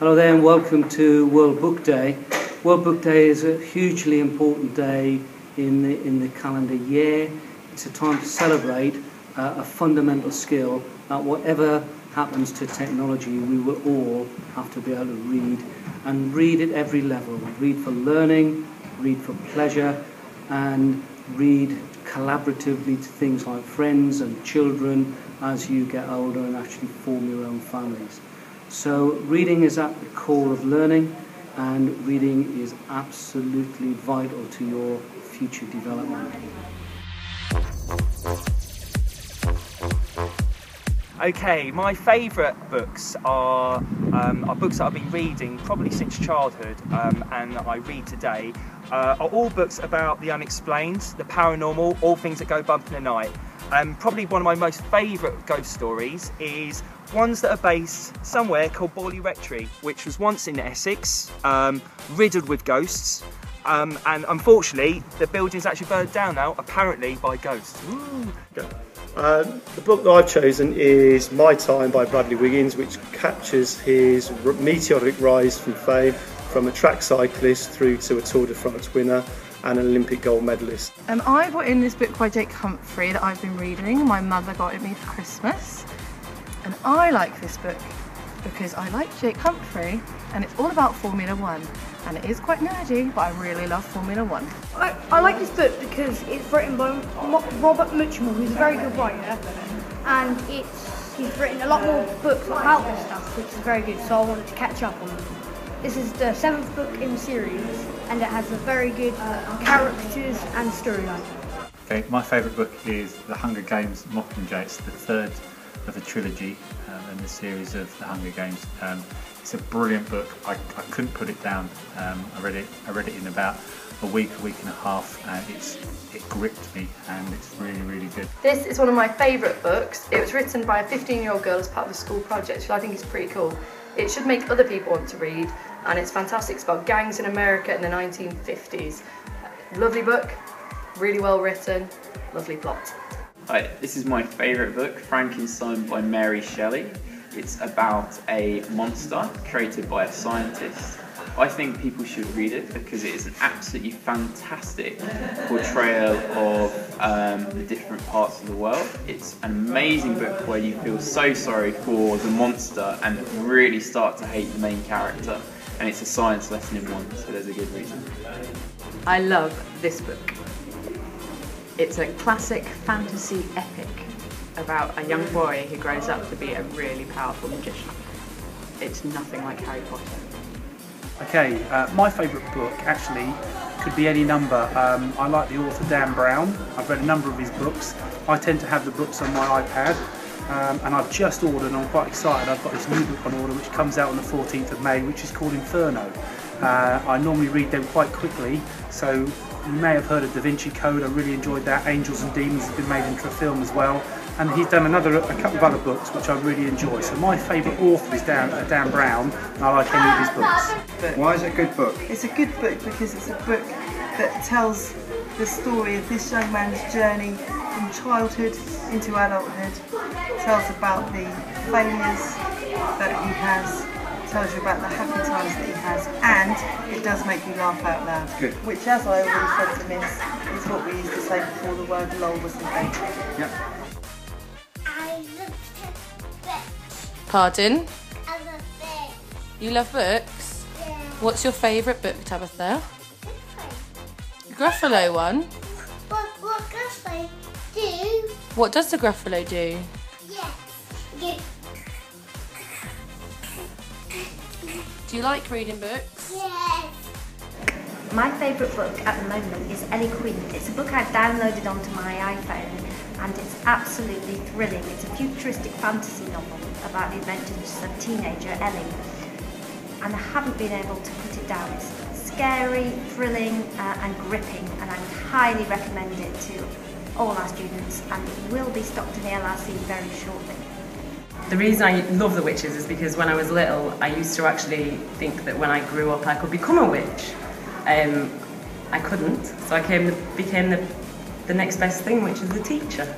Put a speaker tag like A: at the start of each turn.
A: Hello there and welcome to World Book Day. World Book Day is a hugely important day in the calendar year. It's a time to celebrate a fundamental skill that whatever happens to technology, we will all have to be able to read, and read at every level. Read for learning, read for pleasure, and read collaboratively to things like friends and children as you get older and actually form your own families. So reading is at the core of learning, and reading is absolutely vital to your future development.
B: Okay, my favourite books are books that I've been reading probably since childhood, and I read today, are all books about the unexplained, the paranormal, all things that go bump in the night. Probably one of my most favourite ghost stories is ones that are based somewhere called Borley Rectory, which was once in Essex, riddled with ghosts, and unfortunately the building's actually burned down now, apparently by ghosts. Ooh.
C: The book that I've chosen is My Time by Bradley Wiggins, which captures his meteoric rise from fame, from a track cyclist through to a Tour de France winner and an Olympic gold medalist.
D: I brought in this book by Jake Humphrey that I've been reading. My mother got it me for Christmas, and I like this book because I like Jake Humphrey, and it's all about Formula One, and it is quite nerdy, but I really love Formula One.
E: I like this book because it's written by Robert Muchmore, who's a very good writer, and he's written a lot more books about this stuff, which is very good, so I wanted to catch up on them. This is the 7th book in the series, and it has a very good characters and storyline.
F: Okay, my favourite book is The Hunger Games Mockingjay. It's the 3rd of a trilogy in the series of The Hunger Games. It's a brilliant book. I couldn't put it down. I read it in about a week and a half, and it gripped me, and it's really, really good.
D: This is one of my favourite books. It was written by a 15-year-old girl as part of a school project, which I think is pretty cool. It should make other people want to read, and it's fantastic. It's about gangs in America in the 1950s. Lovely book, really well written, lovely plot.
G: Hi, this is my favourite book, Frankenstein by Mary Shelley. It's about a monster created by a scientist. I think people should read it because it is an absolutely fantastic portrayal of the different parts of the world. It's an amazing book where you feel so sorry for the monster and really start to hate the main character. And it's a science lesson in one, so there's a good reason.
H: I love this book. It's a classic fantasy epic about a young boy who grows up to be a really powerful magician. It's nothing like Harry Potter.
I: Okay, my favourite book actually could be any number. I like the author Dan Brown. I've read a number of his books. I tend to have the books on my iPad, and I've just ordered, and I'm quite excited. I've got this new book on order which comes out on the 14th of May, which is called Inferno. I normally read them quite quickly, so you may have heard of Da Vinci Code. I really enjoyed that. Angels and Demons has been made into a film as well. And he's done a couple of other books which I really enjoy. So my favourite author is Dan Brown, and I like any of his books.
J: Why is it a good book?
K: It's a good book because it's a book that tells the story of this young man's journey from childhood into adulthood. It tells about the failures that he has, tells you about the happy times that he has, and it does make you laugh out loud. Good. Which, as I already said to Miss, is what we used to say before the word lol was invented.
J: Yep.
D: Pardon?
E: I love books.
D: You love books?
E: Yeah.
D: What's your favourite book, Tabitha? Gruffalo one?
E: What does they do?
D: What does the Gruffalo do?
E: Yeah.
D: Do you like reading books?
E: Yes.
L: My favourite book at the moment is Ellie Queen. It's a book I've downloaded onto my iPhone, and it's absolutely thrilling. It's a futuristic fantasy novel about the adventures of teenager Ellie, and I haven't been able to put it down. It's scary, thrilling and gripping, and I would highly recommend it to all our students, and it will be stocked in the LRC very shortly.
H: The reason I love The Witches is because when I was little, I used to actually think that when I grew up I could become a witch. I couldn't, so I became the next best thing, which is a teacher.